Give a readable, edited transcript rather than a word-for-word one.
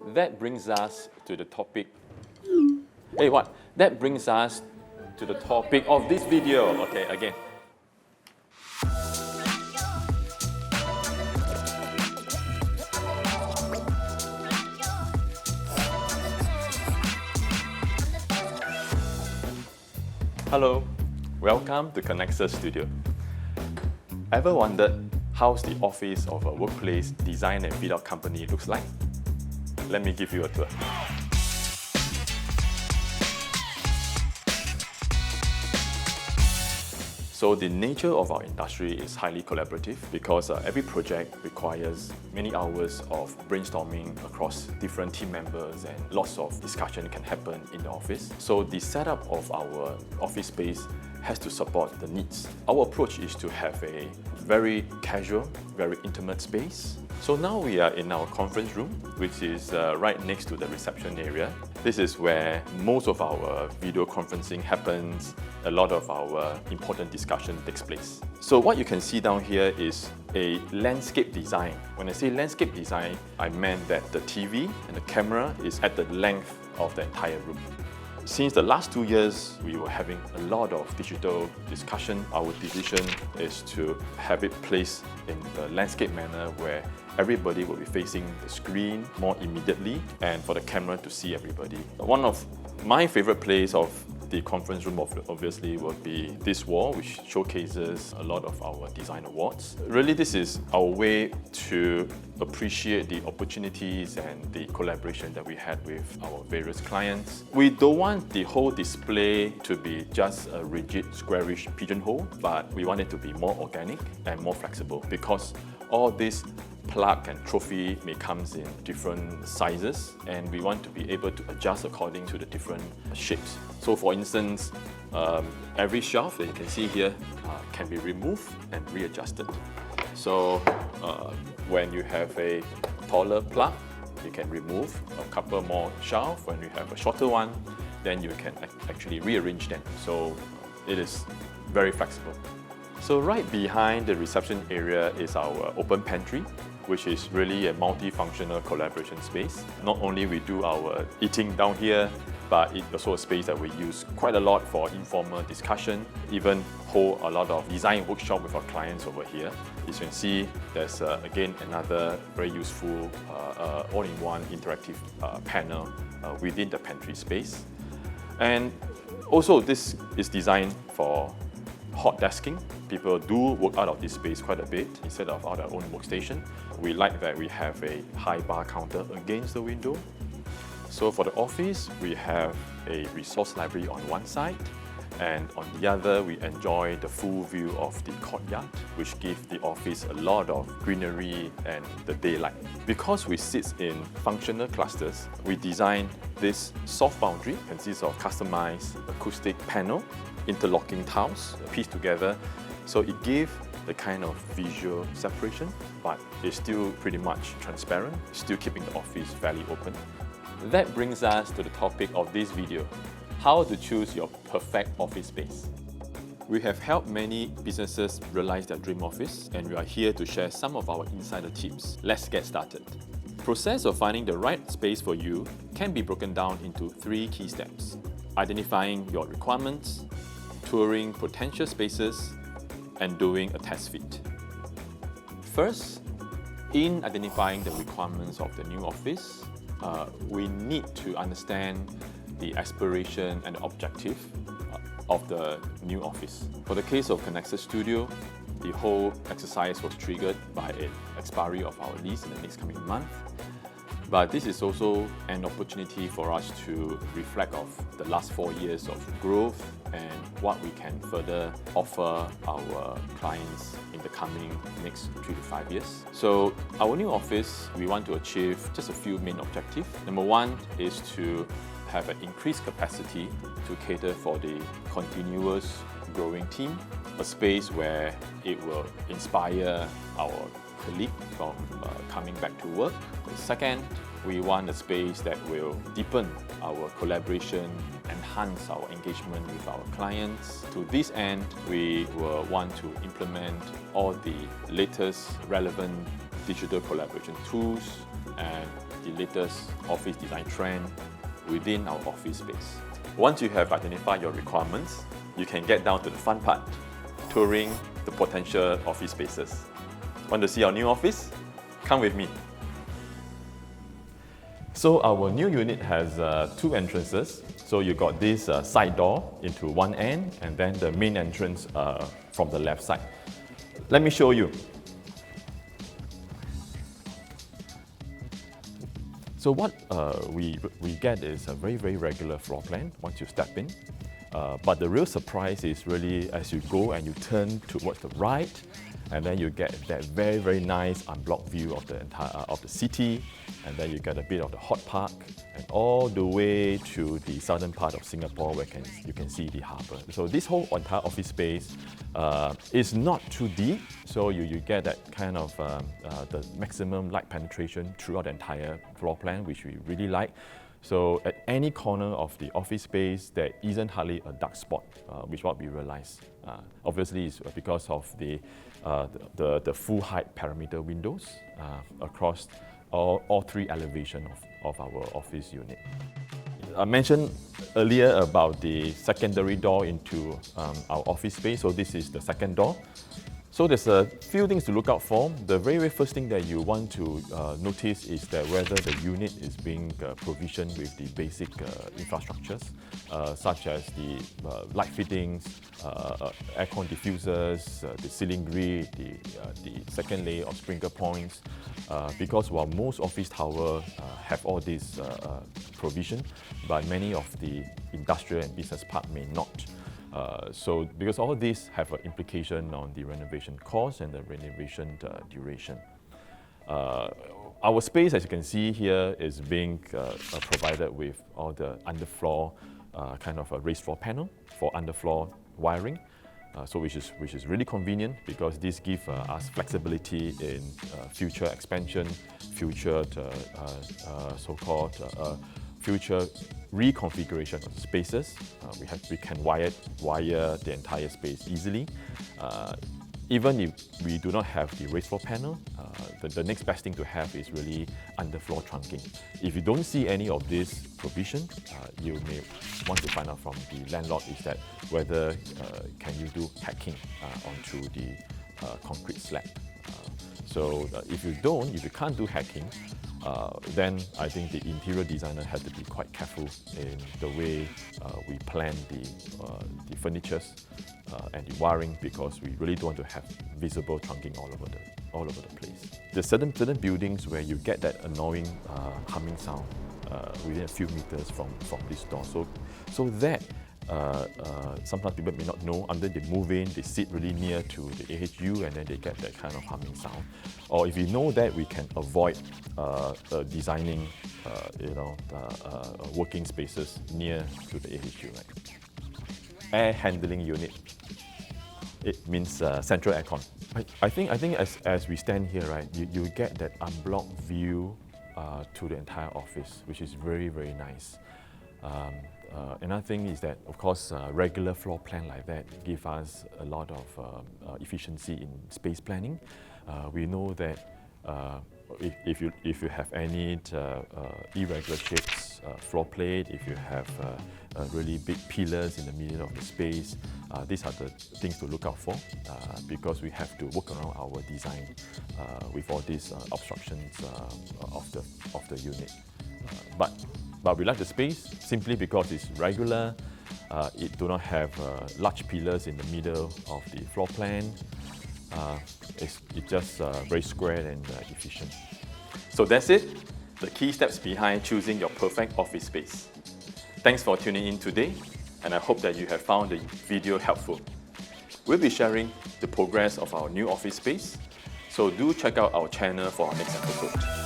That brings us to the topic. Hey, what? That brings us to the topic of this video. Okay, again. Hello, welcome to Conexus Studio. Ever wondered how's the office of a workplace design and fit-out company looks like? Let me give you a tour. So the nature of our industry is highly collaborative because every project requires many hours of brainstorming across different team members and lots of discussion can happen in the office. So the setup of our office space has to support the needs. Our approach is to have a very casual, very intimate space. So now we are in our conference room, which is right next to the reception area. This is where most of our video conferencing happens. A lot of our important discussion takes place. So what you can see down here is a landscape design. When I say landscape design, I meant that the TV and the camera is at the length of the entire room. Since the last 2 years, we were having a lot of digital discussion. Our decision is to have it placed in the landscape manner where everybody will be facing the screen more immediately and for the camera to see everybody. One of my favorite place of the conference room obviously will be this wall, which showcases a lot of our design awards. Really, this is our way to appreciate the opportunities and the collaboration that we had with our various clients. We don't want the whole display to be just a rigid, squarish pigeonhole, but we want it to be more organic and more flexible because all this plaque and trophy may come in different sizes and we want to be able to adjust according to the different shapes. So for instance, every shelf that you can see here can be removed and readjusted. So when you have a taller plaque, you can remove a couple more shelves. When you have a shorter one, then you can actually rearrange them. So it is very flexible. So right behind the reception area is our open pantry, which is really a multifunctional collaboration space. Not only we do our eating down here, but it's also a space that we use quite a lot for informal discussion, even hold a lot of design workshop with our clients over here. As you can see, there's again another very useful all-in-one interactive panel within the pantry space. And also this is designed for hot desking. People do work out of this space quite a bit instead of out their own workstation. We like that we have a high bar counter against the window. So for the office, we have a resource library on one side, and on the other, we enjoy the full view of the courtyard, which gives the office a lot of greenery and the daylight. Because we sit in functional clusters, we designed this soft boundary, consists of customized acoustic panel, interlocking tiles pieced together. So it gives the kind of visual separation, but it's still pretty much transparent, still keeping the office fairly open. That brings us to the topic of this video, how to choose your perfect office space. We have helped many businesses realize their dream office, and we are here to share some of our insider tips. Let's get started. The process of finding the right space for you can be broken down into 3 key steps: identifying your requirements, touring potential spaces, and doing a test fit. First, in identifying the requirements of the new office, we need to understand the aspiration and objective of the new office. For the case of Conexus Studio, the whole exercise was triggered by an expiry of our lease in the next coming month. But this is also an opportunity for us to reflect of the last 4 years of growth and what we can further offer our clients in the coming next 3 to 5 years. So our new office, we want to achieve just a few main objectives. Number 1 is to have an increased capacity to cater for the continuous growing team, a space where it will inspire our colleague from coming back to work. Second, we want a space that will deepen our collaboration, enhance our engagement with our clients. To this end, we will want to implement all the latest relevant digital collaboration tools and the latest office design trend within our office space. Once you have identified your requirements, you can get down to the fun part, touring the potential office spaces. Want to see our new office? Come with me. So our new unit has two entrances. So you got this side door into one end, and then the main entrance from the left side. Let me show you. So what we get is a very, very regular floor plan once you step in. But the real surprise is really as you go and you turn towards the right, and then you get that very, very nice unblocked view of the entire of the city, and then you get a bit of the hot park, and all the way to the southern part of Singapore where you can see the harbour. So this whole entire office space is not too deep, so you get that kind of the maximum light penetration throughout the entire floor plan, which we really like. So at any corner of the office space, there isn't hardly a dark spot, which is what we realize. Obviously, it's because of the full height perimeter windows across all three elevations of our office unit. I mentioned earlier about the secondary door into our office space, so this is the second door. So there's a few things to look out for. The very, very first thing that you want to notice is that whether the unit is being provisioned with the basic infrastructures, such as the light fittings, aircon diffusers, the ceiling grid, the second layer of sprinkler points. Because while most office towers have all these provision, but many of the industrial and business park may not. So because all these have an implication on the renovation cost and the renovation duration. Our space, as you can see here, is being provided with all the underfloor kind of a raised floor panel for underfloor wiring. So which is really convenient because this gives us flexibility in future expansion, future so-called future reconfiguration of spaces. We can wire the entire space easily. Even if we do not have the raised floor panel, the next best thing to have is really underfloor trunking. If you don't see any of this provision, you may want to find out from the landlord is that whether can you do hacking onto the concrete slab. So if you can't do hacking, then I think the interior designer has to be quite careful in the way we plan the furnitures and the wiring, because we really don't want to have visible trunking all over the place. There's certain buildings where you get that annoying humming sound within a few meters from this door. So that sometimes people may not know, until they move in, they sit really near to the AHU, and then they get that kind of humming sound. Or if you know that, we can avoid designing working spaces near to the AHU. Right? Air handling unit. It means central aircon. I think as we stand here, right, you get that unblocked view to the entire office, which is very, very nice. Another thing is that, of course, regular floor plan like that give us a lot of efficiency in space planning. We know that if you have any irregular shapes floor plate, if you have really big pillars in the middle of the space, these are the things to look out for because we have to work around our design with all these obstructions of the unit. But we like the space simply because it's regular. It do not have large pillars in the middle of the floor plan. It's just very square and efficient. So that's it, the key steps behind choosing your perfect office space. Thanks for tuning in today, and I hope that you have found the video helpful. We'll be sharing the progress of our new office space, so do check out our channel for our next episode.